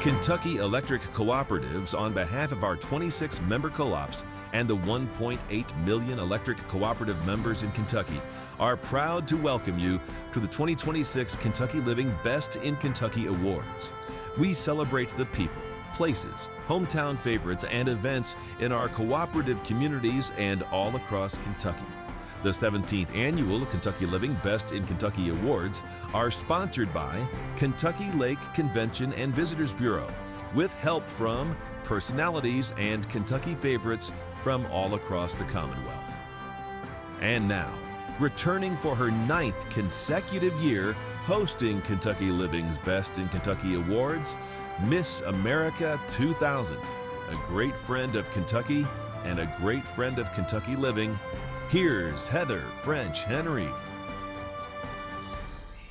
Kentucky Electric Cooperatives, on behalf of our 26 member co-ops and the 1.8 million electric cooperative members in Kentucky, are proud to welcome you to the 2026 Kentucky Living Best in Kentucky Awards. We celebrate the people, places, hometown favorites, and events in our cooperative communities and all across Kentucky. The 17th Annual Kentucky Living Best in Kentucky Awards are sponsored by Kentucky Lake Convention and Visitors Bureau, with help from personalities and Kentucky favorites from all across the Commonwealth. And now, returning for her 9th consecutive year hosting Kentucky Living's Best in Kentucky Awards, Miss America 2000, a great friend of Kentucky and a great friend of Kentucky Living. Here's Heather French Henry.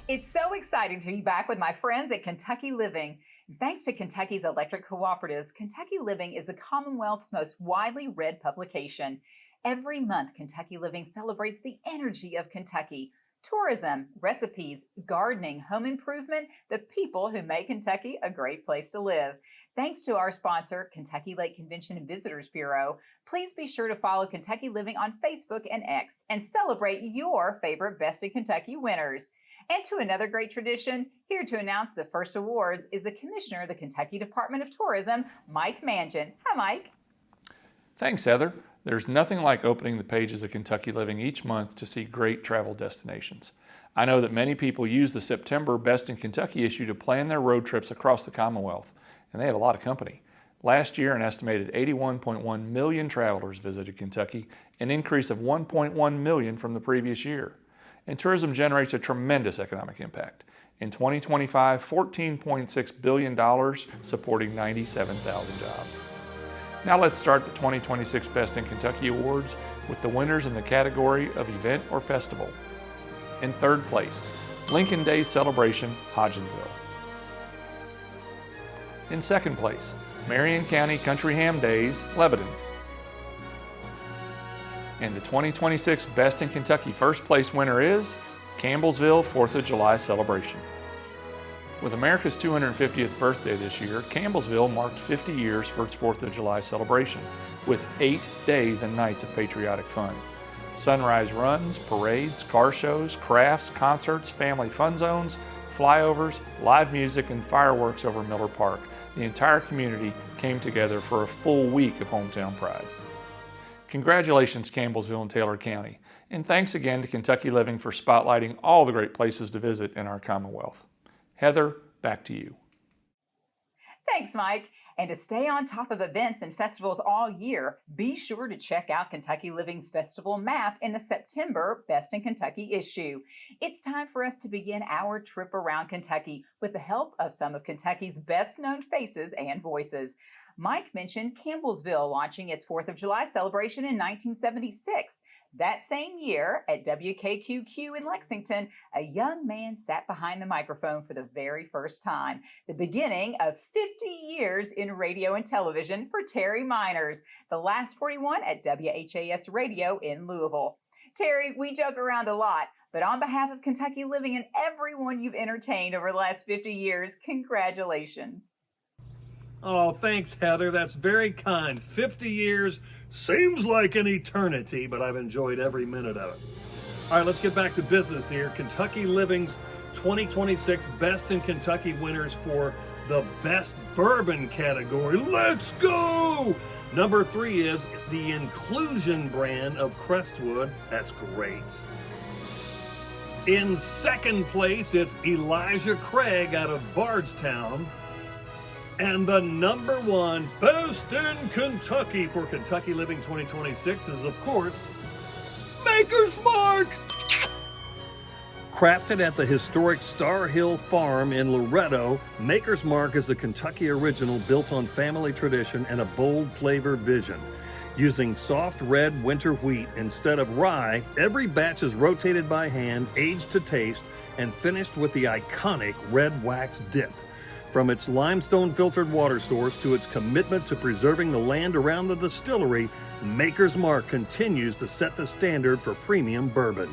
It's so exciting to be back with my friends at Kentucky Living. Thanks to Kentucky's electric cooperatives, Kentucky Living is the Commonwealth's most widely read publication. Every month, Kentucky Living celebrates the energy of Kentucky. Tourism, recipes, gardening, home improvement, the people who make Kentucky a great place to live. Thanks to our sponsor, Kentucky Lake Convention and Visitors Bureau. Please be sure to follow Kentucky Living on Facebook and X and celebrate your favorite Best in Kentucky winners. And to another great tradition, here to announce the first awards is the Commissioner of the Kentucky Department of Tourism, Mike Mangin. Hi, Mike. Thanks, Heather. There's nothing like opening the pages of Kentucky Living each month to see great travel destinations. I know that many people use the September Best in Kentucky issue to plan their road trips across the Commonwealth, and they have a lot of company. Last year, an estimated 81.1 million travelers visited Kentucky, an increase of 1.1 million from the previous year. And tourism generates a tremendous economic impact. In 2025, $14.6 billion, supporting 97,000 jobs. Now let's start the 2026 Best in Kentucky Awards with the winners in the category of event or festival. In third place, Lincoln Days Celebration, Hodgenville. In second place, Marion County Country Ham Days, Lebanon. And the 2026 Best in Kentucky first place winner is Campbellsville 4th of July Celebration. With America's 250th birthday this year, Campbellsville marked 50 years for its 4th of July celebration, with 8 days and nights of patriotic fun. Sunrise runs, parades, car shows, crafts, concerts, family fun zones, flyovers, live music, and fireworks over Miller Park. The entire community came together for a full week of hometown pride. Congratulations, Campbellsville and Taylor County, and thanks again to Kentucky Living for spotlighting all the great places to visit in our Commonwealth. Heather, back to you. Thanks, Mike. And to stay on top of events and festivals all year, be sure to check out Kentucky Living's festival map in the September Best in Kentucky issue. It's time for us to begin our trip around Kentucky with the help of some of Kentucky's best-known faces and voices. Mike mentioned Campbellsville launching its 4th of July celebration in 1976. That same year, at WKQQ in Lexington, a young man sat behind the microphone for the very first time, the beginning of 50 years in radio and television for Terry Miners, the last 41 at WHAS Radio in Louisville. Terry, we joke around a lot, but on behalf of Kentucky Living and everyone you've entertained over the last 50 years, congratulations. Oh, thanks, Heather. That's very kind. 50 years seems like an eternity, but I've enjoyed every minute of it. All right, let's get back to business here. Kentucky Living's 2026 Best in Kentucky winners for the Best Bourbon category. Let's go! Number 3 is the Inclusion brand of Crestwood. That's great. In second place, it's Elijah Craig out of Bardstown. And the number 1 Best in Kentucky for Kentucky Living 2026 is, of course, Maker's Mark! Crafted at the historic Star Hill Farm in Loretto, Maker's Mark is a Kentucky original built on family tradition and a bold flavor vision. Using soft red winter wheat instead of rye, every batch is rotated by hand, aged to taste, and finished with the iconic red wax dip. From its limestone filtered water source to its commitment to preserving the land around the distillery, Maker's Mark continues to set the standard for premium bourbon.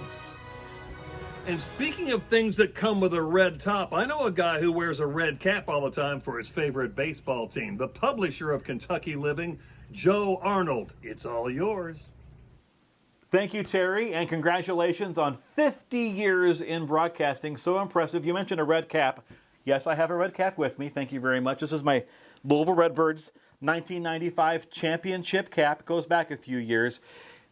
And speaking of things that come with a red top, I know a guy who wears a red cap all the time for his favorite baseball team, the publisher of Kentucky Living, Joe Arnold. It's all yours. Thank you, Terry, and congratulations on 50 years in broadcasting. So impressive. You mentioned a red cap. Yes, I have a red cap with me. Thank you very much. This is my Louisville Redbirds 1995 championship cap. Goes back a few years.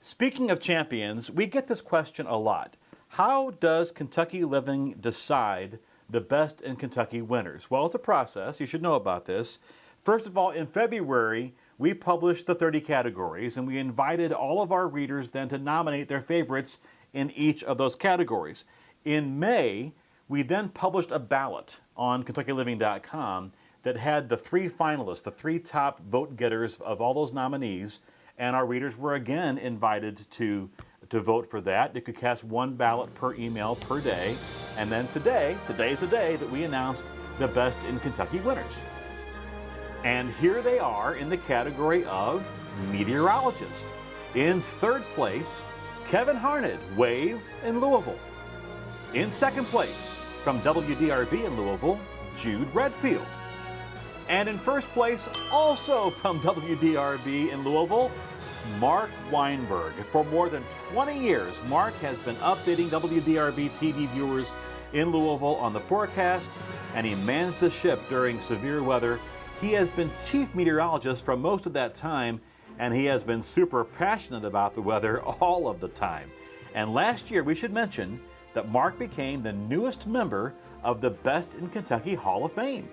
Speaking of champions, we get this question a lot. How does Kentucky Living decide the best in Kentucky winners? Well, it's a process. You should know about this. First of all, in February, we published the 30 categories, and we invited all of our readers then to nominate their favorites in each of those categories. In May, we then published a ballot on KentuckyLiving.com that had the 3 finalists, the 3 top vote getters of all those nominees, and our readers were again invited to vote for that. You could cast 1 ballot per email per day, and then today is the day that we announced the best in Kentucky winners. And here they are in the category of Meteorologist. In 3rd place, Kevin Harned, Wave in Louisville. In 2nd place, from WDRB in Louisville, Jude Redfield. And in 1st place, also from WDRB in Louisville, Mark Weinberg. For more than 20 years, Mark has been updating WDRB TV viewers in Louisville on the forecast, and he mans the ship during severe weather. He has been chief meteorologist for most of that time, and he has been super passionate about the weather all of the time. And last year, we should mention that Mark became the newest member of the Best in Kentucky Hall of Fame.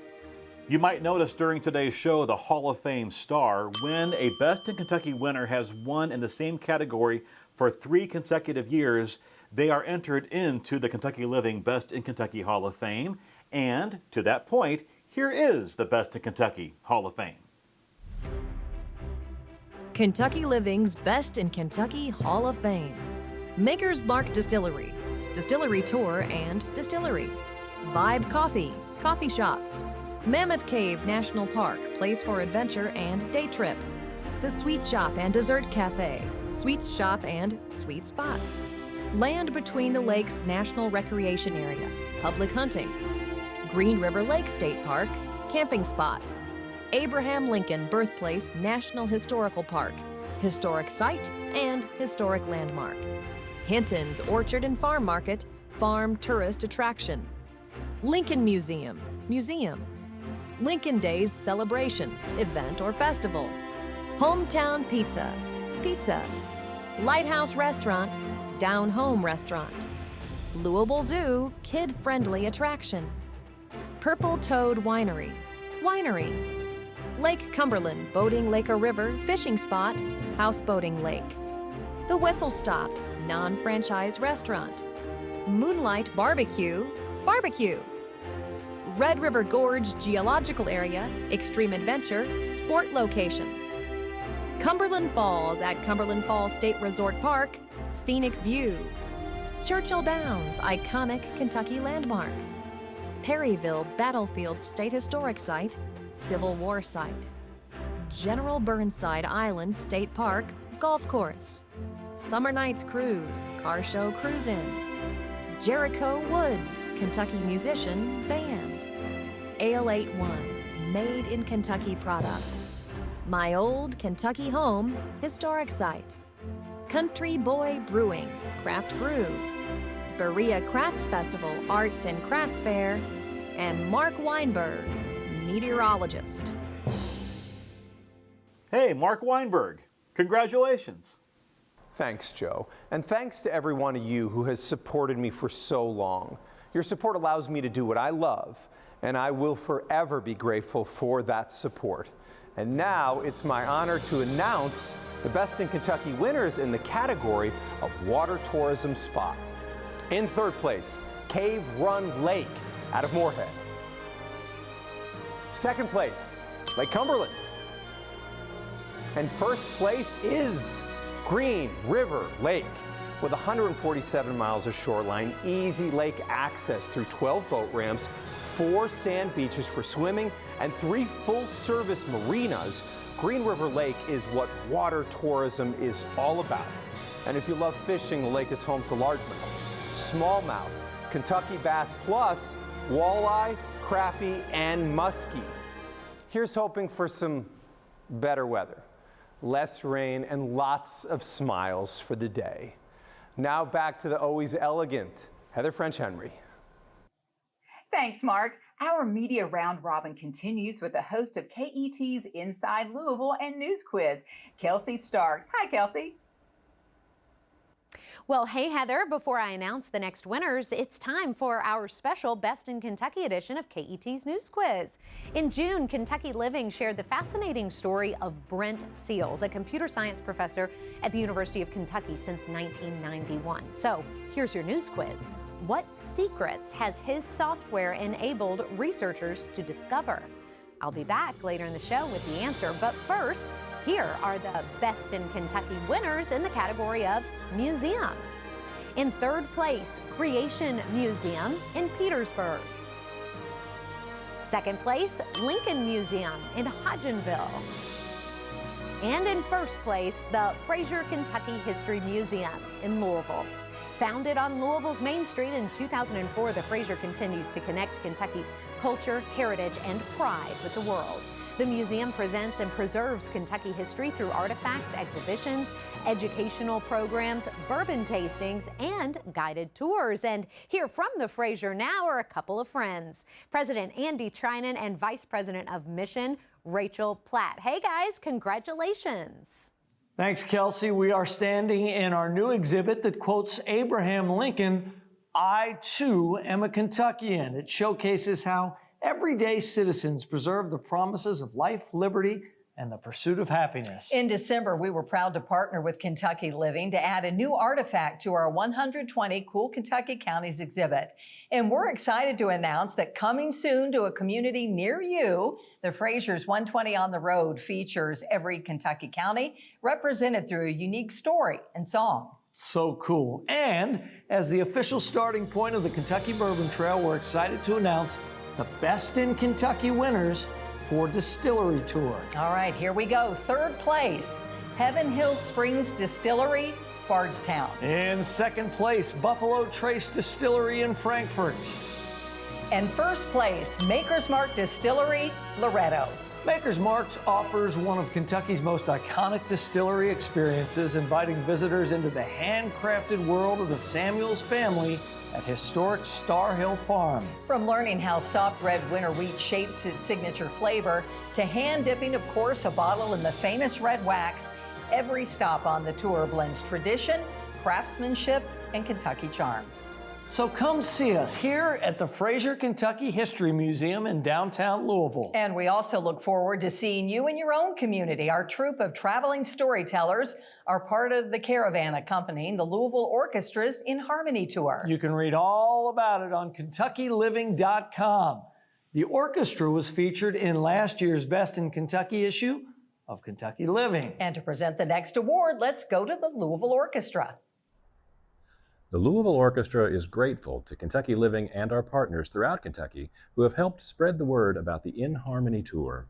You might notice during today's show the Hall of Fame star. When a Best in Kentucky winner has won in the same category for 3 consecutive years, they are entered into the Kentucky Living Best in Kentucky Hall of Fame. And to that point, here is the Best in Kentucky Hall of Fame. Kentucky Living's Best in Kentucky Hall of Fame. Maker's Mark Distillery, Distillery Tour and Distillery. Vibe Coffee, Coffee Shop. Mammoth Cave National Park, place for adventure and day trip. The Sweet Shop and Dessert Cafe, Sweets Shop and Sweet Spot. Land Between the Lakes National Recreation Area, public hunting. Green River Lake State Park, camping spot. Abraham Lincoln Birthplace National Historical Park, historic site and historic landmark. Hinton's Orchard and Farm Market, farm tourist attraction. Lincoln Museum, museum. Lincoln Days celebration, event or festival. Hometown Pizza, pizza. Lighthouse Restaurant, down home restaurant. Louisville Zoo, kid-friendly attraction. Purple Toad Winery, winery. Lake Cumberland Boating Lake or River, fishing spot, houseboating lake. The Whistle Stop, non-franchise restaurant. Moonlight Barbecue, barbecue. Red River Gorge Geological Area, extreme adventure, sport location. Cumberland Falls at Cumberland Falls State Resort Park, scenic view. Churchill Downs, iconic Kentucky landmark. Perryville Battlefield State Historic Site, Civil War Site. General Burnside Island State Park, golf course. Summer Nights Cruise, car show cruise-in. Jericho Woods, Kentucky musician, band. Ale 81, made in Kentucky product. My Old Kentucky Home, historic site. Country Boy Brewing, craft brew. Berea Craft Festival, Arts and Crafts Fair, and Mark Weinberg, meteorologist. Hey, Mark Weinberg, congratulations. Thanks, Joe. And thanks to every one of you who has supported me for so long. Your support allows me to do what I love, and I will forever be grateful for that support. And now it's my honor to announce the Best in Kentucky winners in the category of Water Tourism Spot. In 3rd place, Cave Run Lake out of Moorhead. 2nd place, Lake Cumberland. And 1st place is Green River Lake. With 147 miles of shoreline, easy lake access through 12 boat ramps, 4 sand beaches for swimming, and 3 full-service marinas, Green River Lake is what water tourism is all about. And if you love fishing, the lake is home to largemouth, smallmouth, Kentucky bass plus walleye, crappie, and muskie. Here's hoping for some better weather, less rain, and lots of smiles for the day. Now back to the always elegant Heather French Henry. Thanks, Mark. Our media round robin continues with the host of KET's Inside Louisville and News Quiz, Kelsey Starks. Hi, Kelsey. Well, hey, Heather, before I announce the next winners, it's time for our special Best in Kentucky edition of KET's News Quiz. In June, Kentucky Living shared the fascinating story of Brent Seals, a computer science professor at the University of Kentucky since 1991. So here's your news quiz. What secrets has his software enabled researchers to discover? I'll be back later in the show with the answer, but first, here are the Best in Kentucky winners in the category of museum. In third place, Creation Museum in Petersburg. Second place, Lincoln Museum in Hodgenville. And in first place, the Fraser Kentucky History Museum in Louisville. Founded on Louisville's Main Street in 2004, the Fraser continues to connect Kentucky's culture, heritage, and pride with the world. The museum presents and preserves Kentucky history through artifacts, exhibitions, educational programs, bourbon tastings, and guided tours. And here from the Fraser now are a couple of friends. President Andy Trinan and Vice President of Mission, Rachel Platt. Hey guys, congratulations. Thanks, Kelsey. We are standing in our new exhibit that quotes Abraham Lincoln, "I too am a Kentuckian." It showcases how everyday citizens preserve the promises of life, liberty, and the pursuit of happiness. In December, we were proud to partner with Kentucky Living to add a new artifact to our 120 Cool Kentucky Counties exhibit. And we're excited to announce that coming soon to a community near you, the Fraser's 120 on the Road features every Kentucky county represented through a unique story and song. So cool. And as the official starting point of the Kentucky Bourbon Trail, we're excited to announce the Best in Kentucky winners for Distillery Tour. All right, here we go. Third place, Heaven Hill Springs Distillery, Bardstown. In second place, Buffalo Trace Distillery in Frankfort. And first place, Maker's Mark Distillery, Loretto. Maker's Mark offers one of Kentucky's most iconic distillery experiences, inviting visitors into the handcrafted world of the Samuels family at historic Star Hill Farm. From learning how soft red winter wheat shapes its signature flavor to hand dipping, of course, a bottle in the famous red wax, every stop on the tour blends tradition, craftsmanship, and Kentucky charm. So come see us here at the Fraser Kentucky History Museum in downtown Louisville. And we also look forward to seeing you in your own community. Our troupe of traveling storytellers are part of the caravan accompanying the Louisville Orchestra's In Harmony Tour. You can read all about it on KentuckyLiving.com. The orchestra was featured in last year's Best in Kentucky issue of Kentucky Living. And to present the next award, let's go to the Louisville Orchestra. The Louisville Orchestra is grateful to Kentucky Living and our partners throughout Kentucky who have helped spread the word about the In Harmony Tour.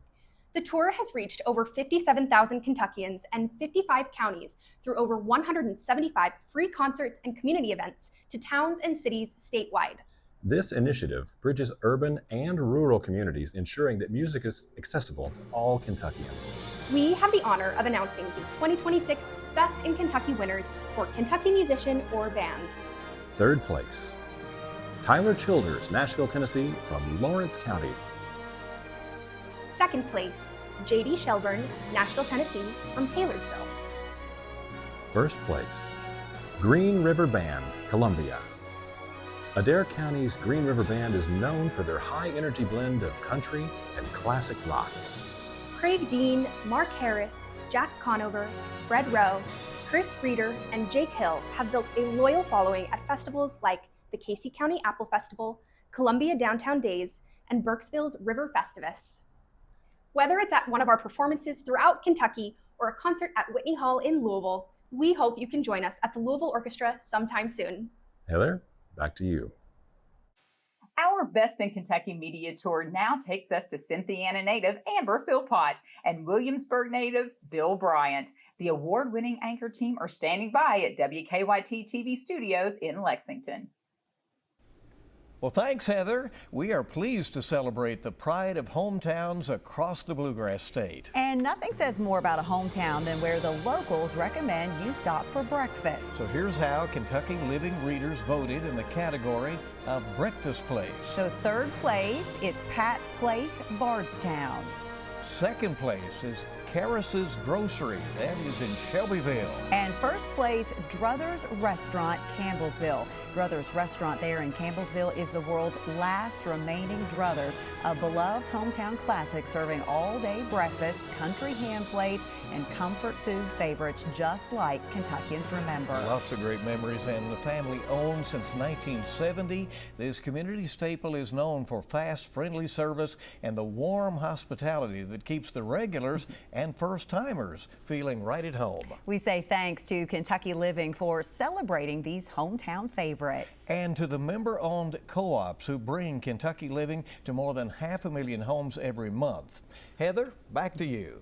The tour has reached over 57,000 Kentuckians and 55 counties through over 175 free concerts and community events to towns and cities statewide. This initiative bridges urban and rural communities, ensuring that music is accessible to all Kentuckians. We have the honor of announcing the 2026 Best in Kentucky winners for Kentucky musician or band. Third place, Tyler Childers, Nashville, Tennessee, from Lawrence County. Second place, J.D. Shelburne, Nashville, Tennessee, from Taylorsville. First place, Green River Band, Columbia. Adair County's Green River Band is known for their high-energy blend of country and classic rock. Craig Dean, Mark Harris, Jack Conover, Fred Rowe, Chris Reeder, and Jake Hill have built a loyal following at festivals like the Casey County Apple Festival, Columbia Downtown Days, and Burkesville's River Festivus. Whether it's at one of our performances throughout Kentucky or a concert at Whitney Hall in Louisville, we hope you can join us at the Louisville Orchestra sometime soon. Heather, back to you. Our Best in Kentucky media tour now takes us to Cynthiana native Amber Philpott and Williamsburg native Bill Bryant. The award-winning anchor team are standing by at WKYT TV studios in Lexington. Well, thanks, Heather. We are pleased to celebrate the pride of hometowns across the Bluegrass State. And nothing says more about a hometown than where the locals recommend you stop for breakfast. So here's how Kentucky Living readers voted in the category of breakfast place. So third place, it's Pat's Place, Bardstown. Second place is Karas's Grocery, that is in Shelbyville. And first place, Druthers Restaurant, Campbellsville. Druthers Restaurant there in Campbellsville is the world's last remaining Druthers, a beloved hometown classic serving all-day breakfast, country ham plates, and comfort food favorites just like Kentuckians remember. Lots of great memories, and the family owned since 1970. This community staple is known for fast, friendly service and the warm hospitality that keeps the regulars and first-timers feeling right at home. We say thanks to Kentucky Living for celebrating these hometown favorites. And to the member-owned co-ops who bring Kentucky Living to more than 500,000 homes every month. Heather, back to you.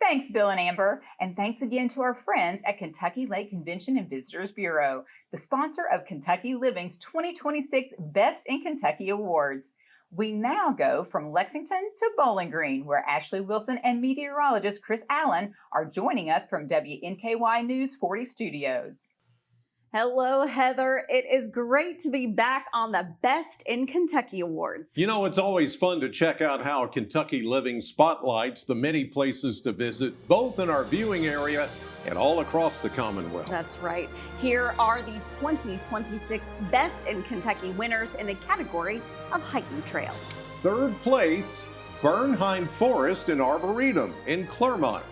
Thanks, Bill and Amber. And thanks again to our friends at Kentucky Lake Convention and Visitors Bureau, the sponsor of Kentucky Living's 2026 Best in Kentucky Awards. We now go from Lexington to Bowling Green, where Ashley Wilson and meteorologist Chris Allen are joining us from WNKY News 40 studios. Hello, Heather. It is great to be back on the Best in Kentucky Awards. You know, it's always fun to check out how Kentucky Living spotlights the many places to visit, both in our viewing area and all across the Commonwealth. That's right. Here are the 2026 Best in Kentucky winners in the category of hiking trail. Third place, Bernheim Forest and Arboretum in Clermont.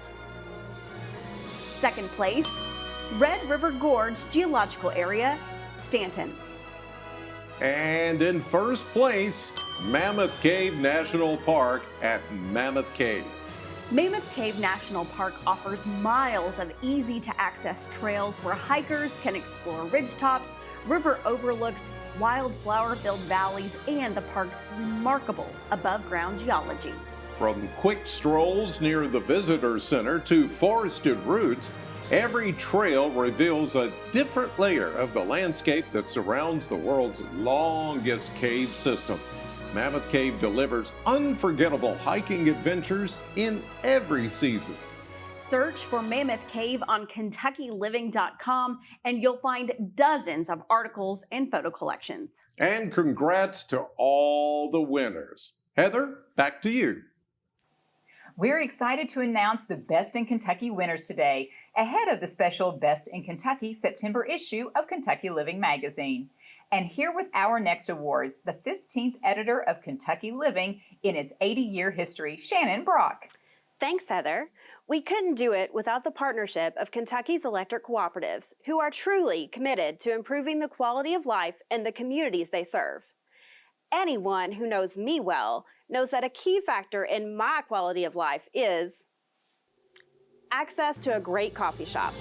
Second place, Red River Gorge Geological Area, Stanton. And in first place, Mammoth Cave National Park at Mammoth Cave. Mammoth Cave National Park offers miles of easy-to-access trails where hikers can explore ridgetops, river overlooks, wildflower-filled valleys, and the park's remarkable above-ground geology. From quick strolls near the visitor center to forested routes, every trail reveals a different layer of the landscape that surrounds the world's longest cave system. Mammoth Cave delivers unforgettable hiking adventures in every season. Search for Mammoth Cave on KentuckyLiving.com and you'll find dozens of articles and photo collections. And congrats to all the winners. Heather, back to you. We're excited to announce the Best in Kentucky winners today, ahead of the special Best in Kentucky September issue of Kentucky Living magazine. And here with our next awards, the 15th editor of Kentucky Living in its 80-year history, Shannon Brock. Thanks, Heather. We couldn't do it without the partnership of Kentucky's electric cooperatives, who are truly committed to improving the quality of life in the communities they serve. Anyone who knows me well knows that a key factor in my quality of life is access to a great coffee shop.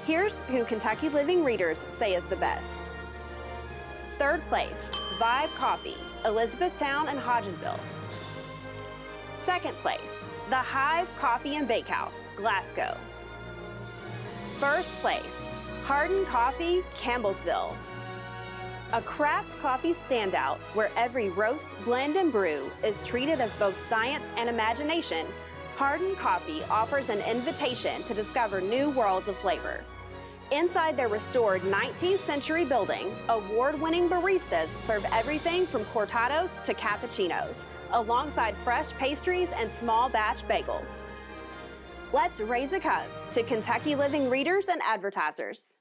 Here's who Kentucky Living readers say is the best. Third place, Vibe Coffee, Elizabethtown and Hodgenville. Second place, The Hive Coffee and Bakehouse, Glasgow. First place, Hardin Coffee, Campbellsville. A craft coffee standout where every roast, blend, and brew is treated as both science and imagination, Hardin Coffee offers an invitation to discover new worlds of flavor. Inside their restored 19th century building, award-winning baristas serve everything from cortados to cappuccinos, alongside fresh pastries and small batch bagels. Let's raise a cup to Kentucky Living readers and advertisers.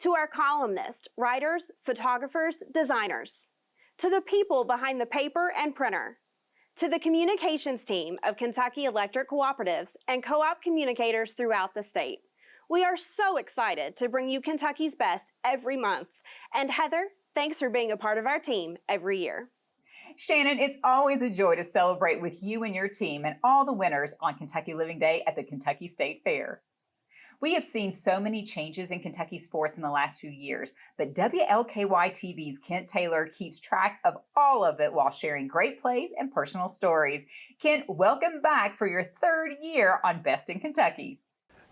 To our columnists, writers, photographers, designers. To the people behind the paper and printer. To the communications team of Kentucky Electric Cooperatives and co-op communicators throughout the state. We are so excited to bring you Kentucky's best every month. And Heather, thanks for being a part of our team every year. Shannon, it's always a joy to celebrate with you and your team and all the winners on Kentucky Living Day at the Kentucky State Fair. We have seen so many changes in Kentucky sports in the last few years, but WLKY TV's Kent Taylor keeps track of all of it while sharing great plays and personal stories. Kent, welcome back for your third year on Best in Kentucky.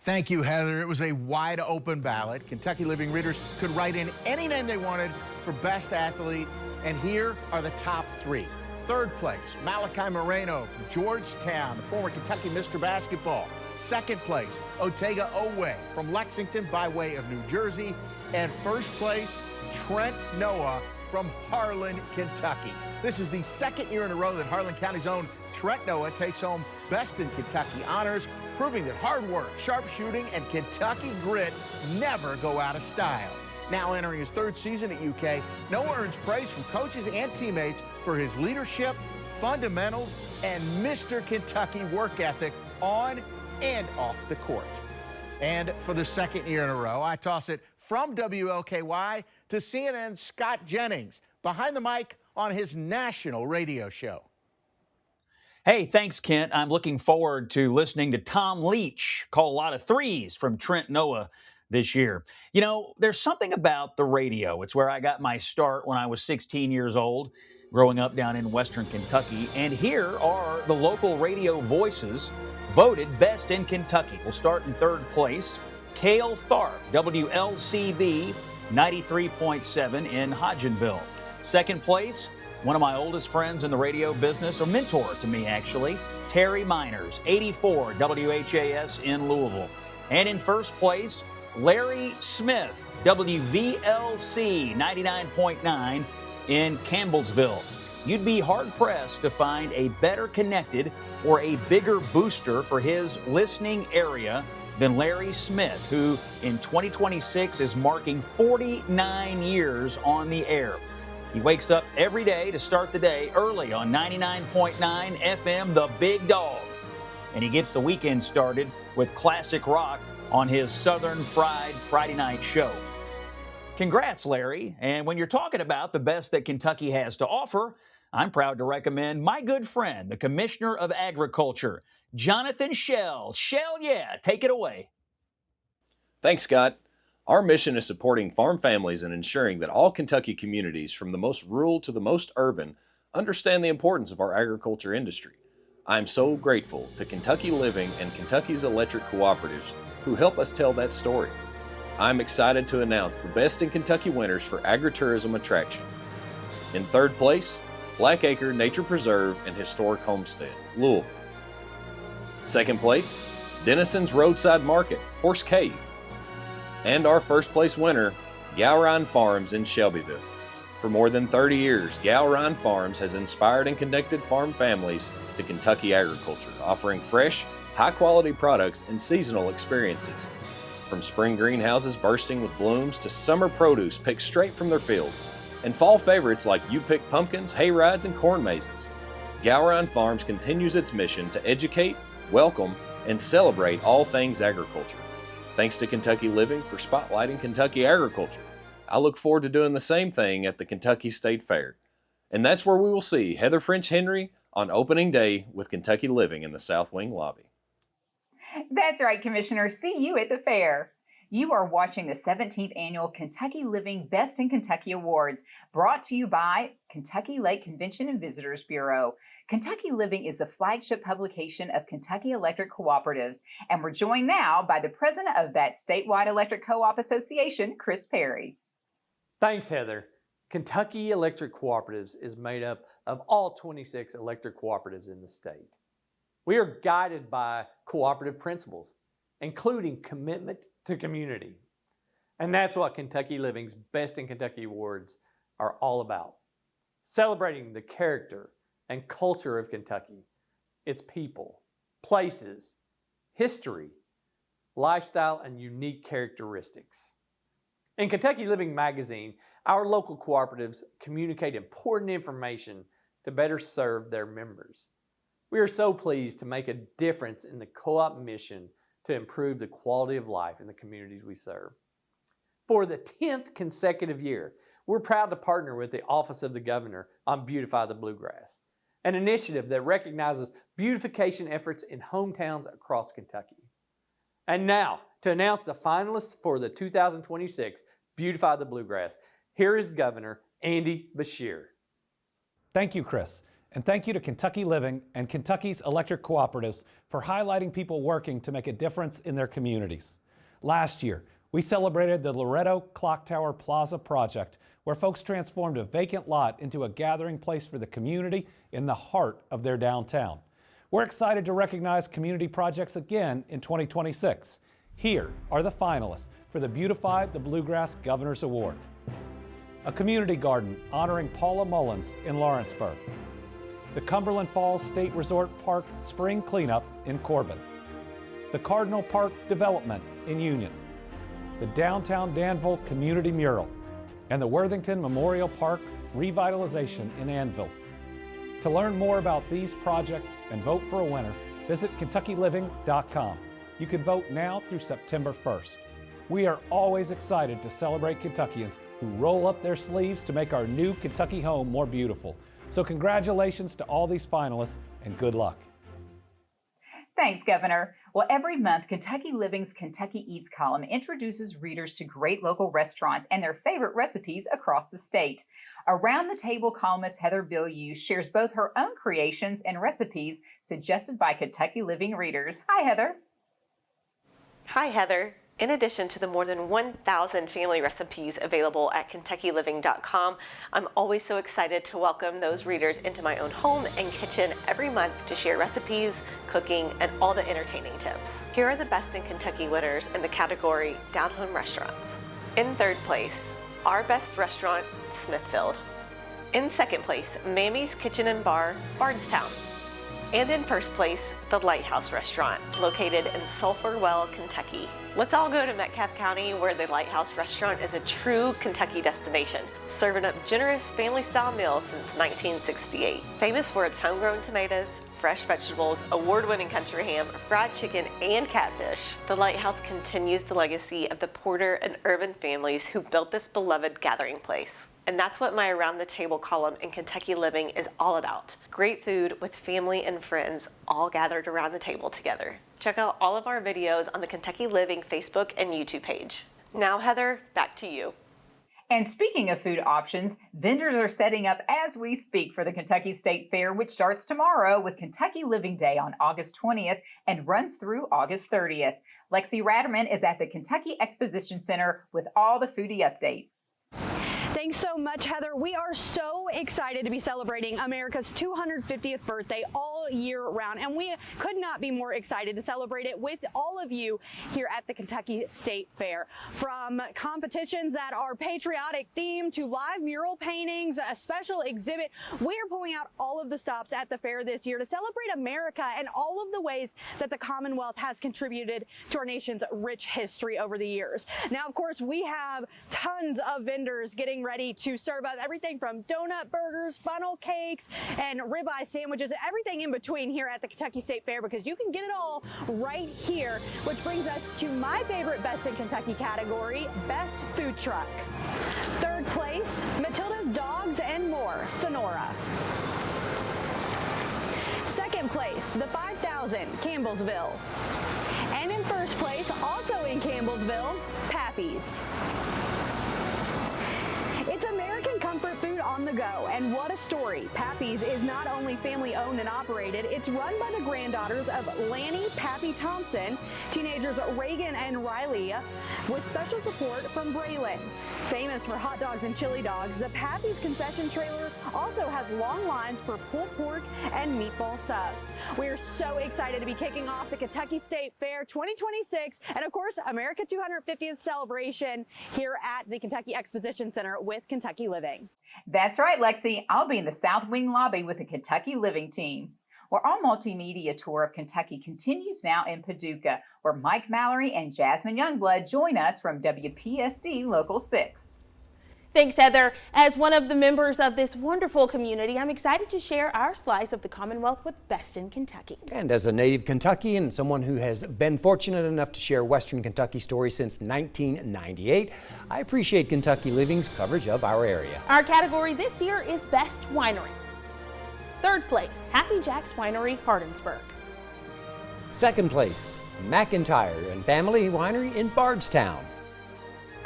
Thank you, Heather. It was a wide open ballot. Kentucky Living readers could write in any name they wanted for best athlete, and here are the top 3. Third place, Malachi Moreno from Georgetown, the former Kentucky Mr. Basketball. Second place, Otega Owe from Lexington by way of New Jersey. And first place, Trent Noah from Harlan, Kentucky. This is the second year in a row that Harlan County's own Trent Noah takes home Best in Kentucky honors, proving that hard work, sharpshooting, and Kentucky grit never go out of style. Now entering his 3rd season at UK, Noah earns praise from coaches and teammates for his leadership, fundamentals, and Mr. Kentucky work ethic on and off the court. And for the 2nd year in a row, I toss it from WLKY to CNN's Scott Jennings, behind the mic on his national radio show. Hey, thanks, Kent. I'm looking forward to listening to Tom Leach call a lot of threes from Trent Noah this year. You know, there's something about the radio. It's where I got my start when I was 16 years old, growing up down in Western Kentucky. And here are the local radio voices voted best in Kentucky. We'll start in 3rd place. Cale Tharp, WLCB 93.7 in Hodgenville. 2nd place, one of my oldest friends in the radio business, a mentor to me actually, Terry Miners, 84 WHAS in Louisville. And in 1st place, Larry Smith, WVLC 99.9 in Campbellsville. You'd be hard-pressed to find a better connected or a bigger booster for his listening area than Larry Smith, who in 2026 is marking 49 years on the air. He wakes up every day to start the day early on 99.9 FM, The Big Dog. And he gets the weekend started with classic rock on his Southern Fried Friday night show. Congrats, Larry. And when you're talking about the best that Kentucky has to offer, I'm proud to recommend my good friend, the Commissioner of Agriculture, Jonathan Shell. Shell, yeah, take it away. Thanks, Scott. Our mission is supporting farm families and ensuring that all Kentucky communities, from the most rural to the most urban, understand the importance of our agriculture industry. I am so grateful to Kentucky Living and Kentucky's electric cooperatives who help us tell that story. I'm excited to announce the Best in Kentucky winners for Agritourism attraction. In 3rd place, Blackacre Nature Preserve and Historic Homestead, Louisville. 2nd place, Denison's Roadside Market, Horse Cave. And our 1st place winner, Gowrine Farms in Shelbyville. For more than 30 years, Gowrine Farms has inspired and connected farm families to Kentucky agriculture, offering fresh, high-quality products and seasonal experiences. From spring greenhouses bursting with blooms to summer produce picked straight from their fields, and fall favorites like you-pick pumpkins, hay rides, and corn mazes. Gowrine Farms continues its mission to educate, welcome, and celebrate all things agriculture. Thanks to Kentucky Living for spotlighting Kentucky agriculture. I look forward to doing the same thing at the Kentucky State Fair. And that's where we will see Heather French Henry on opening day with Kentucky Living in the South Wing lobby. That's right, Commissioner. See you at the fair. You are watching the 17th Annual Kentucky Living Best in Kentucky Awards, brought to you by Kentucky Lake Convention and Visitors Bureau. Kentucky Living is the flagship publication of Kentucky Electric Cooperatives, and we're joined now by the president of that statewide electric co-op association, Chris Perry. Thanks, Heather. Kentucky Electric Cooperatives is made up of all 26 electric cooperatives in the state. We are guided by cooperative principles, including commitment to community. And that's what Kentucky Living's Best in Kentucky Awards are all about. Celebrating the character and culture of Kentucky, its people, places, history, lifestyle, and unique characteristics. In Kentucky Living magazine, our local cooperatives communicate important information to better serve their members. We are so pleased to make a difference in the co-op mission to improve the quality of life in the communities we serve. For the 10th consecutive year, we're proud to partner with the Office of the Governor on Beautify the Bluegrass, an initiative that recognizes beautification efforts in hometowns across Kentucky. And now, to announce the finalists for the 2026 Beautify the Bluegrass, here is Governor Andy Beshear. Thank you, Chris. And thank you to Kentucky Living and Kentucky's electric cooperatives for highlighting people working to make a difference in their communities. Last year, we celebrated the Loretto Clock Tower Plaza project, where folks transformed a vacant lot into a gathering place for the community in the heart of their downtown. We're excited to recognize community projects again in 2026. Here are the finalists for the Beautify the Bluegrass Governor's Award. A community garden honoring Paula Mullins in Lawrenceburg. The Cumberland Falls State Resort Park Spring Cleanup in Corbin. The Cardinal Park Development in Union. The Downtown Danville Community Mural. And the Worthington Memorial Park Revitalization in Annville. To learn more about these projects and vote for a winner, visit KentuckyLiving.com. You can vote now through September 1st. We are always excited to celebrate Kentuckians who roll up their sleeves to make our new Kentucky home more beautiful. So congratulations to all these finalists and good luck. Thanks, Governor. Well, every month, Kentucky Living's Kentucky Eats column introduces readers to great local restaurants and their favorite recipes across the state. Around the Table columnist Heather Bilyeu shares both her own creations and recipes suggested by Kentucky Living readers. Hi, Heather. Hi, Heather. In addition to the more than 1,000 family recipes available at KentuckyLiving.com, I'm always so excited to welcome those readers into my own home and kitchen every month to share recipes, cooking, and all the entertaining tips. Here are the Best in Kentucky winners in the category Down Home Restaurants. In third place, Our Best Restaurant, Smithfield. In second place, Mammy's Kitchen and Bar, Bardstown. And in first place, the Lighthouse Restaurant, located in Sulphur Well, Kentucky. Let's all go to Metcalfe County, where the Lighthouse Restaurant is a true Kentucky destination, serving up generous family-style meals since 1968. Famous for its homegrown tomatoes, fresh vegetables, award-winning country ham, fried chicken, and catfish, the Lighthouse continues the legacy of the Porter and Irvin families who built this beloved gathering place. And that's what my Around the Table column in Kentucky Living is all about. Great food with family and friends all gathered around the table together. Check out all of our videos on the Kentucky Living Facebook and YouTube page. Now, Heather, back to you. And speaking of food options, vendors are setting up as we speak for the Kentucky State Fair, which starts tomorrow with Kentucky Living Day on August 20th and runs through August 30th. Lexi Ratterman is at the Kentucky Exposition Center with all the foodie updates. Thanks so much, Heather. We are so excited to be celebrating America's 250th birthday all year round, and we could not be more excited to celebrate it with all of you here at the Kentucky State Fair. From competitions that are patriotic themed to live mural paintings, a special exhibit, we are pulling out all of the stops at the fair this year to celebrate America and all of the ways that the Commonwealth has contributed to our nation's rich history over the years. Now, of course, we have tons of vendors getting ready to serve us everything from donut burgers, funnel cakes, and ribeye sandwiches, everything in between here at the Kentucky State Fair, because you can get it all right here, which brings us to my favorite Best in Kentucky category, Best Food Truck. Third place, Matilda's Dogs and More, Sonora. Second place, the 5000, Campbellsville. And in first place, also in Campbellsville, Pappy's. It's American comfort food on the go, and what a story. Pappy's is not only family owned and operated, it's run by the granddaughters of Lanny Pappy Thompson, teenagers Reagan and Riley, with special support from Braylon. Famous for hot dogs and chili dogs, the Pappy's concession trailer also has long lines for pulled pork and meatball subs. We're so excited to be kicking off the Kentucky State Fair 2026 and, of course, America 250th celebration here at the Kentucky Exposition Center with Kentucky Living. That's right, Lexi. I'll be in the South Wing lobby with the Kentucky Living team. Well, our multimedia tour of Kentucky continues now in Paducah, where Mike Mallory and Jasmine Youngblood join us from WPSD Local 6. Thanks, Heather. As one of the members of this wonderful community, I'm excited to share our slice of the Commonwealth with Best in Kentucky. And as a native Kentuckian and someone who has been fortunate enough to share Western Kentucky stories since 1998, I appreciate Kentucky Living's coverage of our area. Our category this year is Best Winery. Third place, Happy Jack's Winery, Hardinsburg. Second place, McIntyre and Family Winery in Bardstown.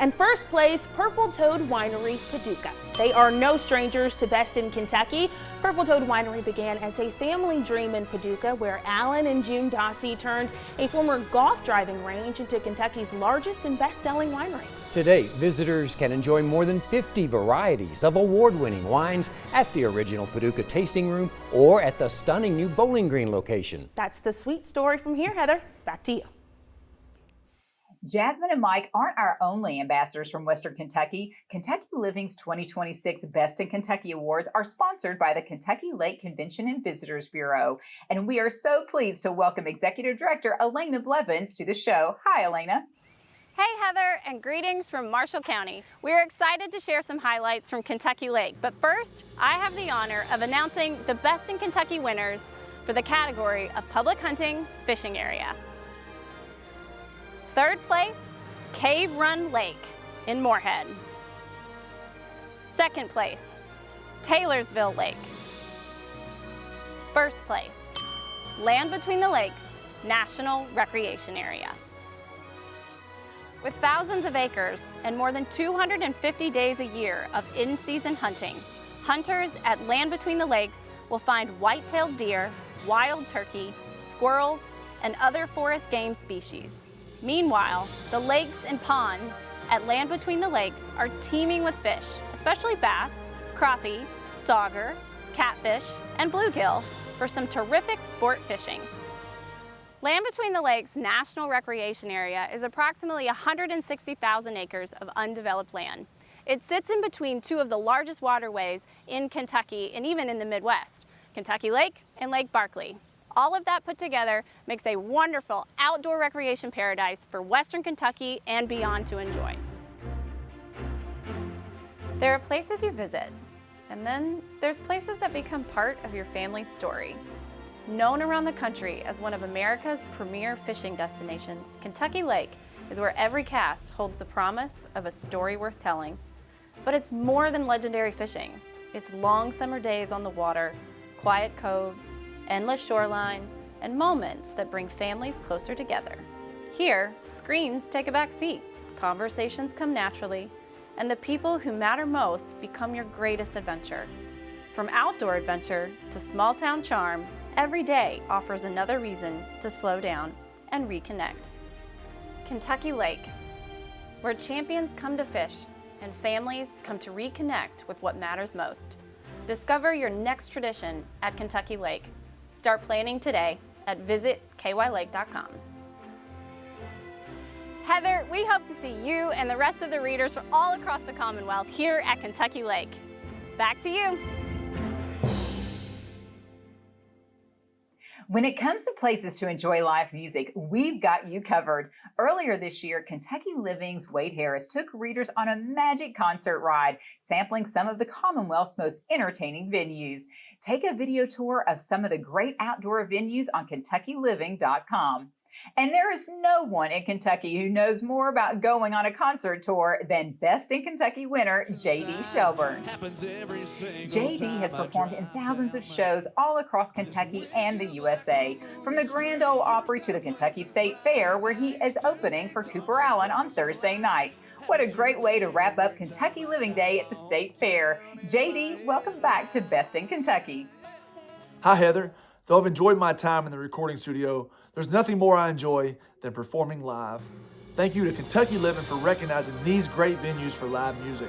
And first place, Purple Toad Winery, Paducah. They are no strangers to Best in Kentucky. Purple Toad Winery began as a family dream in Paducah, where Alan and June Dossie turned a former golf driving range into Kentucky's largest and best-selling winery. Today, visitors can enjoy more than 50 varieties of award-winning wines at the original Paducah Tasting Room or at the stunning new Bowling Green location. That's the sweet story from here, Heather. Back to you. Jasmine and Mike aren't our only ambassadors from Western Kentucky. Kentucky Living's 2026 Best in Kentucky Awards are sponsored by the Kentucky Lake Convention and Visitors Bureau. And we are so pleased to welcome Executive Director Elena Blevins to the show. Hi, Elena. Hey, Heather, and greetings from Marshall County. We're excited to share some highlights from Kentucky Lake. But first, I have the honor of announcing the Best in Kentucky winners for the category of Public Hunting Fishing Area. Third place, Cave Run Lake in Moorhead. Second place, Taylorsville Lake. First place, Land Between the Lakes National Recreation Area. With thousands of acres and more than 250 days a year of in-season hunting, hunters at Land Between the Lakes will find white-tailed deer, wild turkey, squirrels, and other forest game species. Meanwhile, the lakes and ponds at Land Between the Lakes are teeming with fish, especially bass, crappie, sauger, catfish, and bluegill for some terrific sport fishing. Land Between the Lakes National Recreation Area is approximately 160,000 acres of undeveloped land. It sits in between two of the largest waterways in Kentucky and even in the Midwest, Kentucky Lake and Lake Barkley. All of that put together makes a wonderful outdoor recreation paradise for Western Kentucky and beyond to enjoy. There are places you visit, and then there's places that become part of your family's story. Known around the country as one of America's premier fishing destinations, Kentucky Lake is where every cast holds the promise of a story worth telling. But it's more than legendary fishing. It's long summer days on the water, quiet coves, endless shoreline, and moments that bring families closer together. Here, screens take a back seat, conversations come naturally, and the people who matter most become your greatest adventure. From outdoor adventure to small town charm, every day offers another reason to slow down and reconnect. Kentucky Lake, where champions come to fish and families come to reconnect with what matters most. Discover your next tradition at Kentucky Lake. Start planning today at visitkylake.com. Heather, we hope to see you and the rest of the readers from all across the Commonwealth here at Kentucky Lake. Back to you. When it comes to places to enjoy live music, we've got you covered. Earlier this year, Kentucky Living's Wade Harris took readers on a magic concert ride, sampling some of the Commonwealth's most entertaining venues. Take a video tour of some of the great outdoor venues on KentuckyLiving.com. And there is no one in Kentucky who knows more about going on a concert tour than Best in Kentucky winner J.D. Shelburne. J.D. has performed in thousands of shows all across Kentucky and the USA, from the Grand Ole Opry to the Kentucky State Fair, where he is opening for Cooper Allen on Thursday night. What a great way to wrap up Kentucky Living Day at the State Fair. J.D., welcome back to Best in Kentucky. Hi, Heather. Though I've enjoyed my time in the recording studio, there's nothing more I enjoy than performing live. Thank you to Kentucky Living for recognizing these great venues for live music.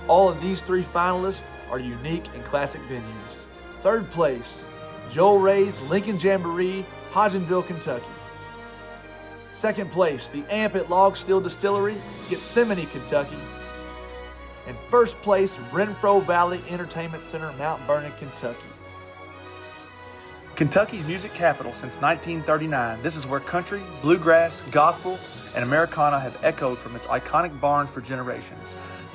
All of these three finalists are unique and classic venues. Third place, Joel Ray's Lincoln Jamboree, Hodgenville, Kentucky. Second place, the Amp at Log Still Distillery, Gethsemane, Kentucky. And first place, Renfro Valley Entertainment Center, Mount Vernon, Kentucky. Kentucky's music capital since 1939, this is where country, bluegrass, gospel, and Americana have echoed from its iconic barns for generations.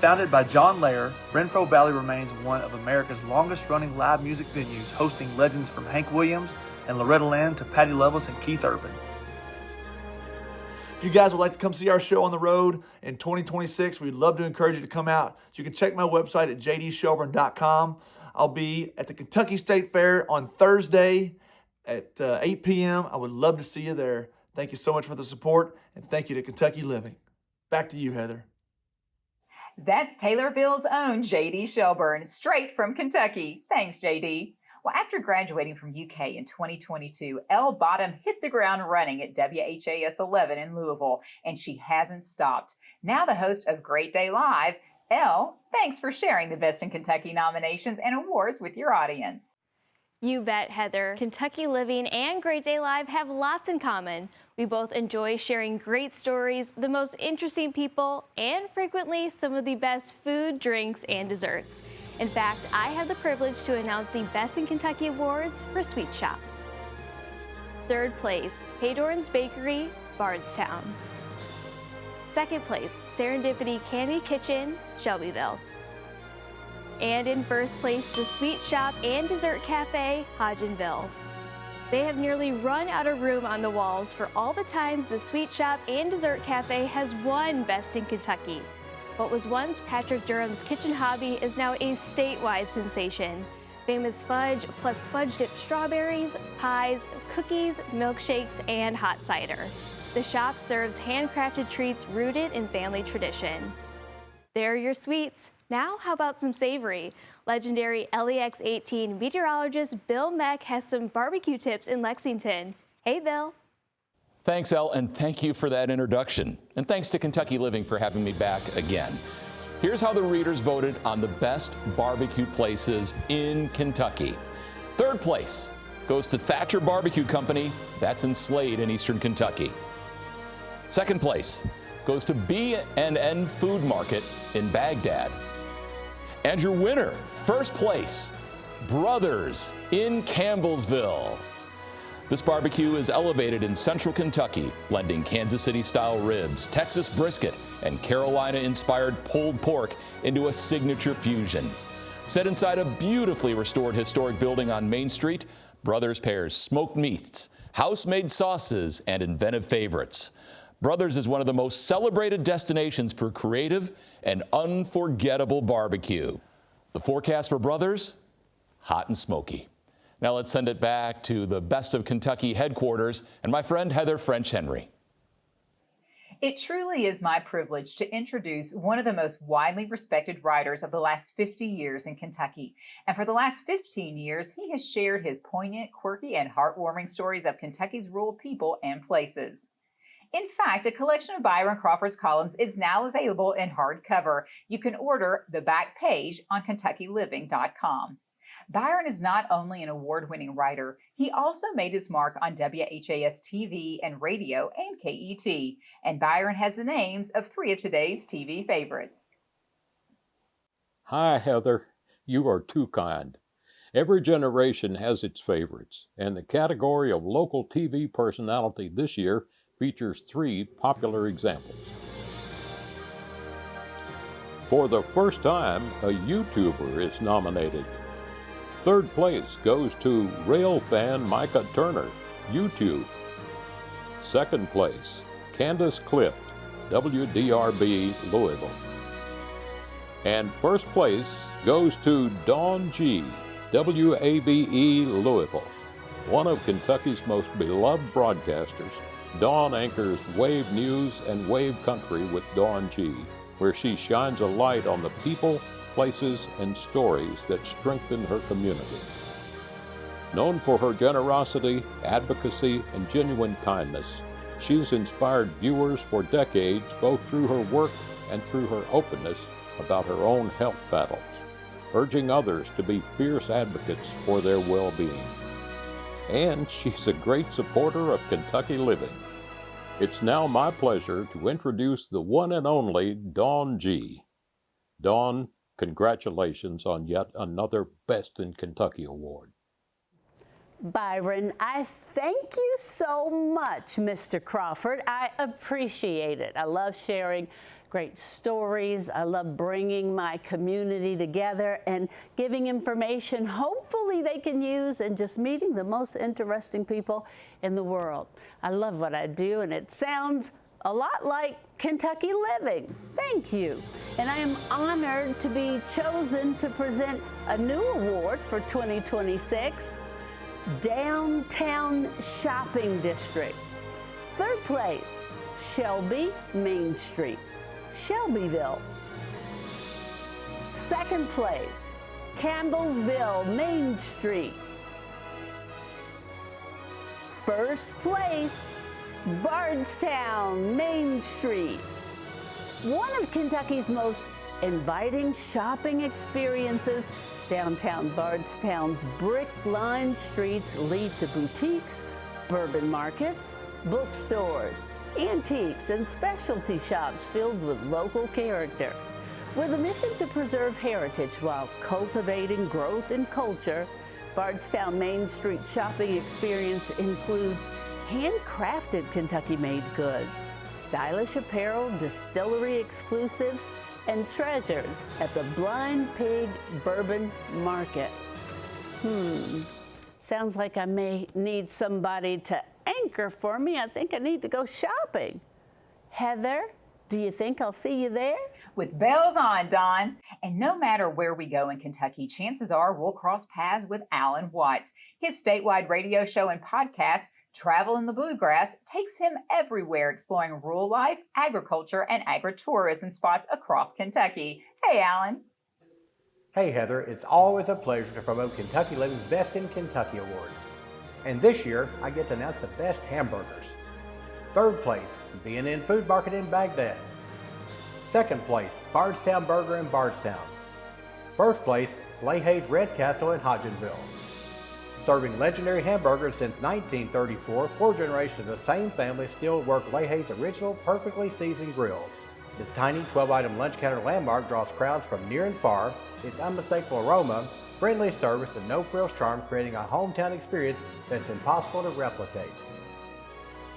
Founded by John Lair, Renfro Valley remains one of America's longest-running live music venues, hosting legends from Hank Williams and Loretta Lynn to Patti Loveless and Keith Urban. If you guys would like to come see our show on the road in 2026, we'd love to encourage you to come out. You can check my website at jdshelburne.com. I'll be at the Kentucky State Fair on Thursday at 8 p.m. I would love to see you there. Thank you so much for the support, and thank you to Kentucky Living. Back to you, Heather. That's Taylorville's own J.D. Shelburne, straight from Kentucky. Thanks, J.D. Well, after graduating from UK in 2022, Elle Bottom hit the ground running at WHAS 11 in Louisville, and she hasn't stopped. Now the host of Great Day Live, Elle, thanks for sharing the Best in Kentucky nominations and awards with your audience. You bet, Heather. Kentucky Living and Great Day Live have lots in common. We both enjoy sharing great stories, the most interesting people, and frequently some of the best food, drinks, and desserts. In fact, I have the privilege to announce the Best in Kentucky Awards for Sweet Shop. Third place, Haydorn's Bakery, Bardstown. Second place, Serendipity Candy Kitchen, Shelbyville. And in first place, the Sweet Shop and Dessert Cafe, Hodgenville. They have nearly run out of room on the walls for all the times the Sweet Shop and Dessert Cafe has won Best in Kentucky. What was once Patrick Durham's kitchen hobby is now a statewide sensation. Famous fudge plus fudge-dipped strawberries, pies, cookies, milkshakes, and hot cider. The shop serves handcrafted treats rooted in family tradition. There are your sweets. Now, how about some savory? Legendary LEX 18 meteorologist Bill Meck has some barbecue tips in Lexington. Hey, Bill. Thanks, Elle, and thank you for that introduction. And thanks to Kentucky Living for having me back again. Here's how the readers voted on the best barbecue places in Kentucky. Third place goes to Thatcher Barbecue Company. That's in Slade in eastern Kentucky. Second place goes to B&N Food Market in Baghdad. And your winner, first place, Brothers in Campbellsville. This barbecue is elevated in central Kentucky, blending Kansas City-style ribs, Texas brisket, and Carolina-inspired pulled pork into a signature fusion. Set inside a beautifully restored historic building on Main Street, Brothers pairs smoked meats, house-made sauces, and inventive favorites. Brothers is one of the most celebrated destinations for creative and unforgettable barbecue. The forecast for Brothers? Hot and smoky. Now let's send it back to the Best of Kentucky headquarters and my friend Heather French Henry. It truly is my privilege to introduce one of the most widely respected writers of the last 50 years in Kentucky. And for the last 15 years, he has shared his poignant, quirky, and heartwarming stories of Kentucky's rural people and places. In fact, a collection of Byron Crawford's columns is now available in hardcover. You can order the back page on KentuckyLiving.com. Byron is not only an award-winning writer, he also made his mark on WHAS TV and radio and KET. And Byron has the names of 3 of today's TV favorites. Hi, Heather. You are too kind. Every generation has its favorites, and the category of local TV personality this year features 3 popular examples. For the first time, a YouTuber is nominated. Third place goes to rail fan Micah Turner, YouTube. Second place, Candace Clift, WDRB Louisville. And first place goes to Dawn G, WABE Louisville. One of Kentucky's most beloved broadcasters, Dawn anchors Wave News and Wave Country with Dawn G, where she shines a light on the people, places, and stories that strengthen her community. Known for her generosity, advocacy, and genuine kindness, she's inspired viewers for decades, both through her work and through her openness about her own health battles, urging others to be fierce advocates for their well-being. And she's a great supporter of Kentucky Living. It's now my pleasure to introduce the one and only Dawn G. Dawn, congratulations on yet another Best in Kentucky award. Byron, I thank you so much, Mr. Crawford. I appreciate it. I love sharing great stories. I love bringing my community together and giving information hopefully they can use, and just meeting the most interesting people in the world. I love what I do, and it sounds a lot like Kentucky Living. Thank you. And I am honored to be chosen to present a new award for 2026, Downtown Shopping District. Third place, Shelby Main Street, Shelbyville. Second place, Campbellsville Main Street, First place, Bardstown, Main Street. One of Kentucky's most inviting shopping experiences, downtown Bardstown's brick-lined streets lead to boutiques, bourbon markets, bookstores, antiques, and specialty shops filled with local character. With a mission to preserve heritage while cultivating growth in culture, Bardstown Main Street shopping experience includes handcrafted Kentucky-made goods, stylish apparel, distillery exclusives, and treasures at the Blind Pig Bourbon Market. Sounds like I may need somebody to anchor for me. I think I need to go shopping. Heather, do you think I'll see you there? With bells on, Don. And no matter where we go in Kentucky, chances are we'll cross paths with Alan Watts. His statewide radio show and podcast, Travel in the Bluegrass, takes him everywhere exploring rural life, agriculture, and agritourism spots across Kentucky. Hey, Alan. Hey, Heather. It's always a pleasure to promote Kentucky Living's Best in Kentucky Awards. And this year, I get to announce the best hamburgers. Third place, B&N Food Market in Baghdad. Second place, Bardstown Burger in Bardstown. First place, Leahy's Red Castle in Hodgenville. Serving legendary hamburgers since 1934, 4 generations of the same family still work Leahy's original perfectly seasoned grill. The tiny 12-item lunch counter landmark draws crowds from near and far, its unmistakable aroma, friendly service, and no-frills charm creating a hometown experience that's impossible to replicate.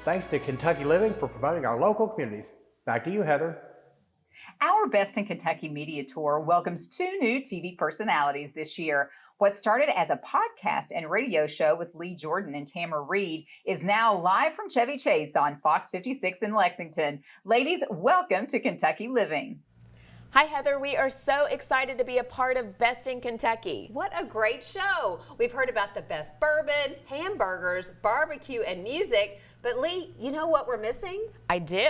Thanks to Kentucky Living for promoting our local communities. Back to you, Heather. Our Best in Kentucky media tour welcomes 2 new TV personalities this year. What started as a podcast and radio show with Lee Jordan and Tamara Reed is now live from Chevy Chase on Fox 56 in Lexington. Ladies, welcome to Kentucky Living. Hi, Heather. We are so excited to be a part of Best in Kentucky. What a great show. We've heard about the best bourbon, hamburgers, barbecue, and music. But Lee, you know what we're missing? I do.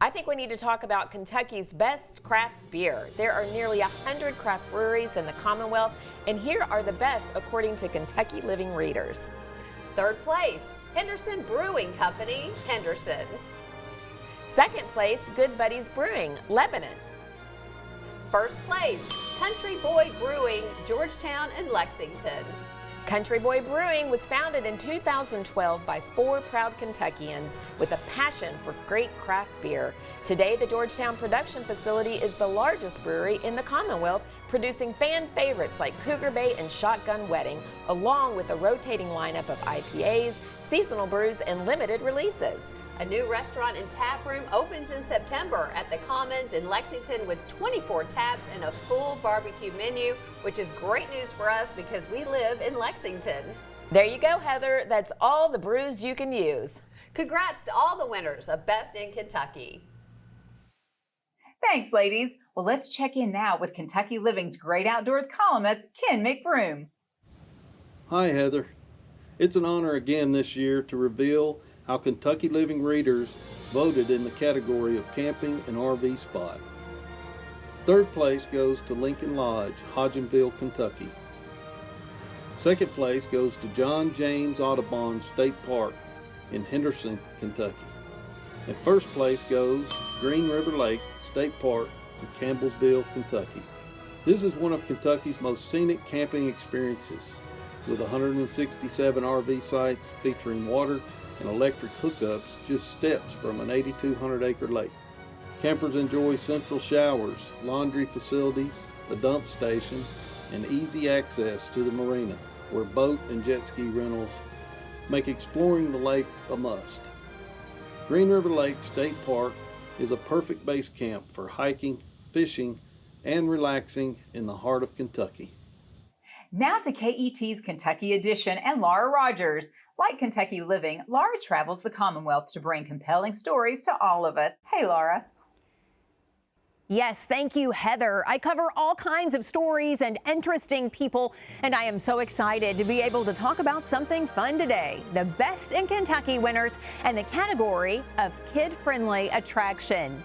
I think we need to talk about Kentucky's best craft beer. There are nearly 100 craft breweries in the Commonwealth, and here are the best according to Kentucky Living readers. Third place, Henderson Brewing Company, Henderson. Second place, Good Buddies Brewing, Lebanon. First place, Country Boy Brewing, Georgetown and Lexington. Country Boy Brewing was founded in 2012 by 4 proud Kentuckians with a passion for great craft beer. Today, the Georgetown production facility is the largest brewery in the Commonwealth, producing fan favorites like Cougar Bay and Shotgun Wedding, along with a rotating lineup of IPAs, seasonal brews, and limited releases. A new restaurant and tap room opens in September at the Commons in Lexington with 24 taps and a full barbecue menu, which is great news for us because we live in Lexington. There you go, Heather. That's all the brews you can use. Congrats to all the winners of Best in Kentucky. Thanks, ladies. Well, let's check in now with Kentucky Living's great outdoors columnist, Ken McBroom. Hi, Heather. It's an honor again this year to reveal how Kentucky Living readers voted in the category of camping and RV spot. Third place goes to Lincoln Lodge, Hodgenville, Kentucky. Second place goes to John James Audubon State Park in Henderson, Kentucky. And first place goes Green River Lake State Park in Campbellsville, Kentucky. This is one of Kentucky's most scenic camping experiences, with 167 RV sites featuring water and electric hookups just steps from an 8,200-acre lake. Campers enjoy central showers, laundry facilities, a dump station, and easy access to the marina, where boat and jet ski rentals make exploring the lake a must. Green River Lake State Park is a perfect base camp for hiking, fishing, and relaxing in the heart of Kentucky. Now to KET's Kentucky Edition and Laura Rogers. Like Kentucky Living, Laura travels the Commonwealth to bring compelling stories to all of us. Hey, Laura. Yes, thank you, Heather. I cover all kinds of stories and interesting people, and I am so excited to be able to talk about something fun today. The Best in Kentucky winners and the category of kid-friendly attraction.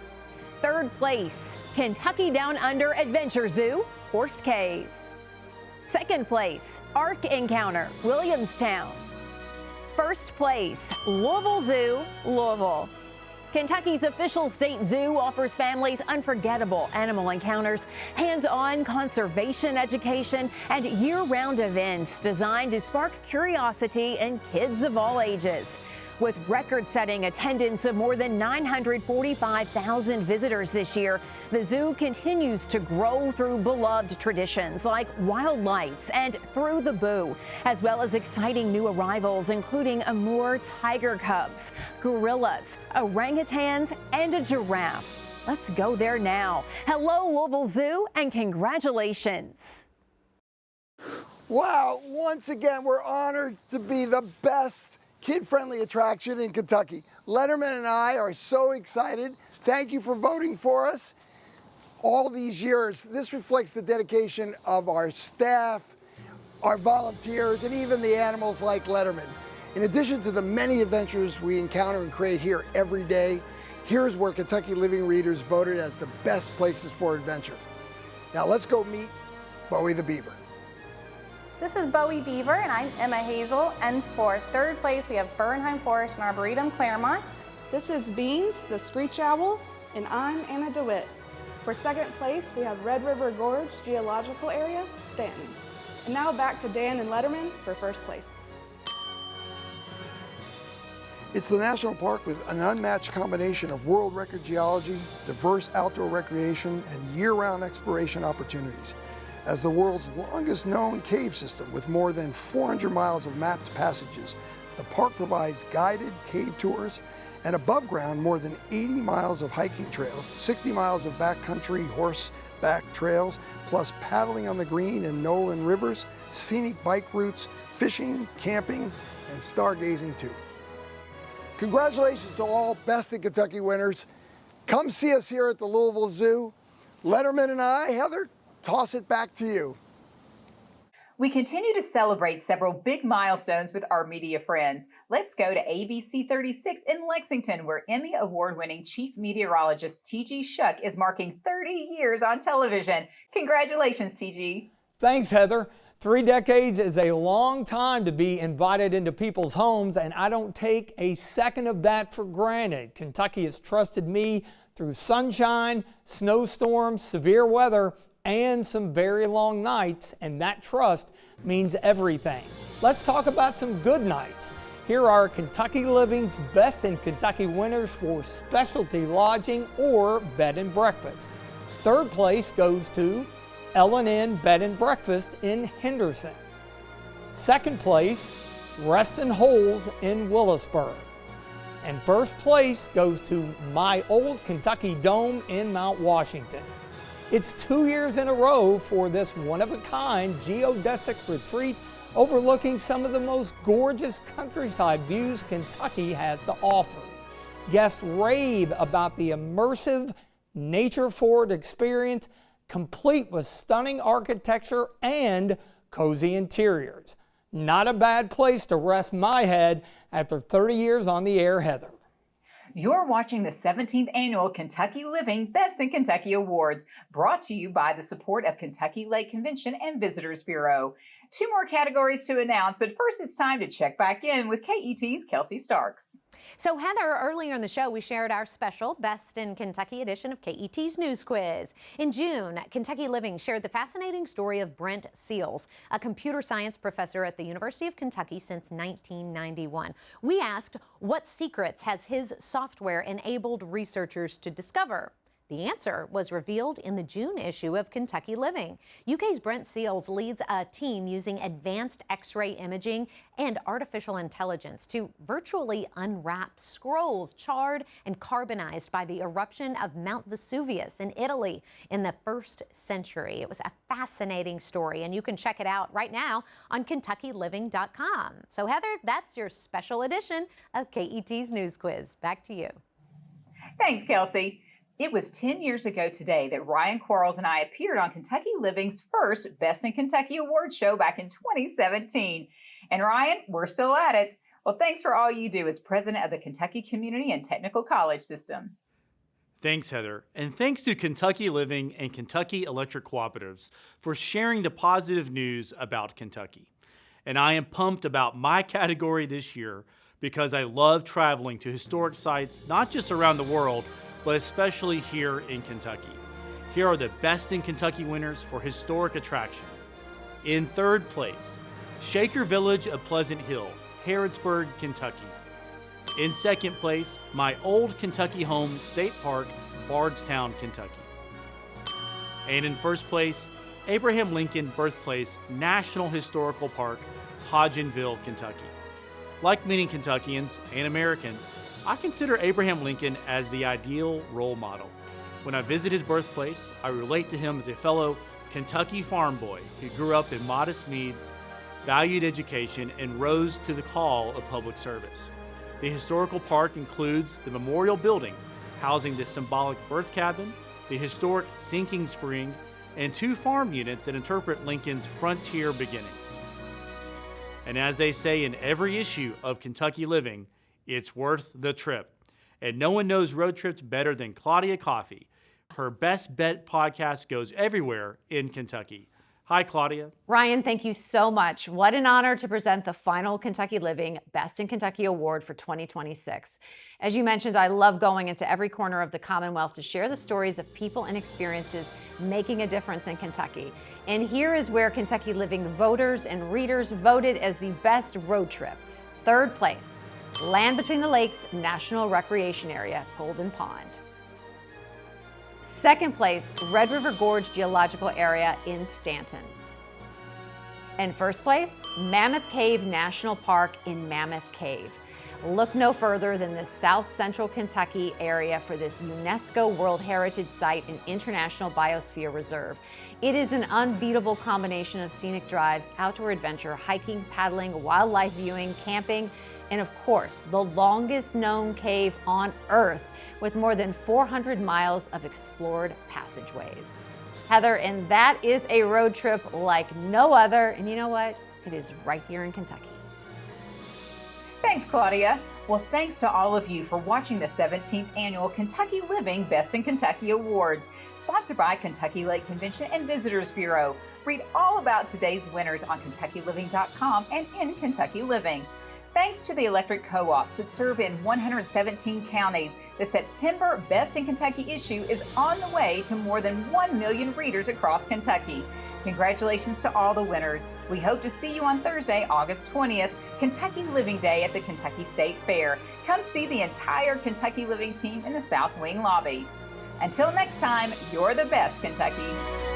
Third place, Kentucky Down Under Adventure Zoo, Horse Cave. Second place, Ark Encounter, Williamstown. first place, Louisville Zoo, Louisville. Kentucky's official state zoo offers families unforgettable animal encounters, hands-on conservation education, and year-round events designed to spark curiosity in kids of all ages. With record-setting attendance of more than 945,000 visitors this year, the zoo continues to grow through beloved traditions like Wild Lights and Through the Boo, as well as exciting new arrivals including Amur tiger cubs, gorillas, orangutans, and a giraffe. Let's go there now. Hello, Louisville Zoo, and congratulations. Wow, once again, we're honored to be the best kid-friendly attraction in Kentucky. Letterman and I are so excited. Thank you for voting for us all these years. This reflects the dedication of our staff, our volunteers, and even the animals like Letterman. In addition to the many adventures we encounter and create here every day, here's where Kentucky Living readers voted as the best places for adventure. Now let's go meet Bowie the Beaver. This is Bowie Beaver, and I'm Emma Hazel. And for third place, we have Bernheim Forest and Arboretum, Claremont. This is Beans, the Screech Owl, and I'm Anna DeWitt. For second place, we have Red River Gorge Geological Area, Stanton. And now back to Dan and Letterman for first place. It's the national park with an unmatched combination of world record geology, diverse outdoor recreation, and year-round exploration opportunities. As the world's longest known cave system with more than 400 miles of mapped passages, the park provides guided cave tours and above ground more than 80 miles of hiking trails, 60 miles of backcountry horseback trails, plus paddling on the Green and Nolan rivers, scenic bike routes, fishing, camping, and stargazing too. Congratulations to all Best in Kentucky winners. Come see us here at the Louisville Zoo. Letterman and I, Heather, toss it back to you. We continue to celebrate several big milestones with our media friends. Let's go to ABC 36 in Lexington, where Emmy Award-winning Chief Meteorologist T.G. Shuck is marking 30 years on television. Congratulations, T.G. Thanks, Heather. 3 decades is a long time to be invited into people's homes, and I don't take a second of that for granted. Kentucky has trusted me through sunshine, snowstorms, severe weather, and some very long nights, and that trust means everything. Let's talk about some good nights. Here are Kentucky Living's Best in Kentucky winners for specialty lodging or bed and breakfast. Third place goes to L&N Bed and Breakfast in Henderson. Second place, Rest and Holes in Willisburg. And first place goes to My Old Kentucky Dome in Mount Washington. It's 2 years in a row for this one-of-a-kind geodesic retreat overlooking some of the most gorgeous countryside views Kentucky has to offer. Guests rave about the immersive, nature-forward experience, complete with stunning architecture and cozy interiors. Not a bad place to rest my head after 30 years on the air, Heather. You're watching the 17th Annual Kentucky Living Best in Kentucky Awards, brought to you by the support of Kentucky Lake Convention and Visitors Bureau. 2 more categories to announce, but first it's time to check back in with KET's Kelsey Starks. So Heather, earlier in the show, we shared our special Best in Kentucky edition of KET's News Quiz. In June, Kentucky Living shared the fascinating story of Brent Seals, a computer science professor at the University of Kentucky since 1991. We asked, what secrets has his software enabled researchers to discover? The answer was revealed in the June issue of Kentucky Living. UK's Brent Seals leads a team using advanced X-ray imaging and artificial intelligence to virtually unwrap scrolls charred and carbonized by the eruption of Mount Vesuvius in Italy in the 1st century. It was a fascinating story, and you can check it out right now on KentuckyLiving.com. So Heather, that's your special edition of KET's News Quiz. Back to you. Thanks, Kelsey. It was 10 years ago today that Ryan Quarles and I appeared on Kentucky Living's first Best in Kentucky Award show back in 2017. And Ryan, we're still at it. Well, thanks for all you do as president of the Kentucky Community and Technical College System. Thanks, Heather. And thanks to Kentucky Living and Kentucky Electric Cooperatives for sharing the positive news about Kentucky. and I am pumped about my category this year because I love traveling to historic sites, not just around the world, but especially here in Kentucky. Here are the Best in Kentucky winners for historic attraction. In third place, Shaker Village of Pleasant Hill, Harrodsburg, Kentucky. In second place, my old Kentucky home, State Park, Bardstown, Kentucky. And in first place, Abraham Lincoln Birthplace National Historical Park, Hodgenville, Kentucky. Like many Kentuckians and Americans, I consider Abraham Lincoln as the ideal role model. When I visit his birthplace, I relate to him as a fellow Kentucky farm boy who grew up in modest means, valued education, and rose to the call of public service. The historical park includes the memorial building, housing the symbolic birth cabin, the historic sinking spring, and 2 farm units that interpret Lincoln's frontier beginnings. And as they say in every issue of Kentucky Living, it's worth the trip. And no one knows road trips better than Claudia Coffey. Her Best Bet podcast goes everywhere in Kentucky. Hi, Claudia. Ryan, thank you so much. What an honor to present the final Kentucky Living Best in Kentucky Award for 2026. As you mentioned, I love going into every corner of the Commonwealth to share the stories of people and experiences making a difference in Kentucky. And here is where Kentucky Living voters and readers voted as the best road trip. Third place, Land Between the Lakes National Recreation Area, Golden Pond. Second place, Red River Gorge Geological Area in Stanton. And first place, Mammoth Cave National Park in Mammoth Cave. Look no further than the South Central Kentucky area for this UNESCO World Heritage Site and International Biosphere Reserve. It is an unbeatable combination of scenic drives, outdoor adventure, hiking, paddling, wildlife viewing, camping, and of course, the longest known cave on Earth with more than 400 miles of explored passageways. Heather, and that is a road trip like no other, and you know what? It is right here in Kentucky. Thanks, Claudia. Well, thanks to all of you for watching the 17th Annual Kentucky Living Best in Kentucky Awards, sponsored by Kentucky Lake Convention and Visitors Bureau. Read all about today's winners on KentuckyLiving.com and in Kentucky Living. Thanks to the electric co-ops that serve in 117 counties, the September Best in Kentucky issue is on the way to more than 1 million readers across Kentucky. Congratulations to all the winners. We hope to see you on Thursday, August 20th, Kentucky Living Day at the Kentucky State Fair. Come see the entire Kentucky Living team in the South Wing lobby. Until next time, you're the best, Kentucky.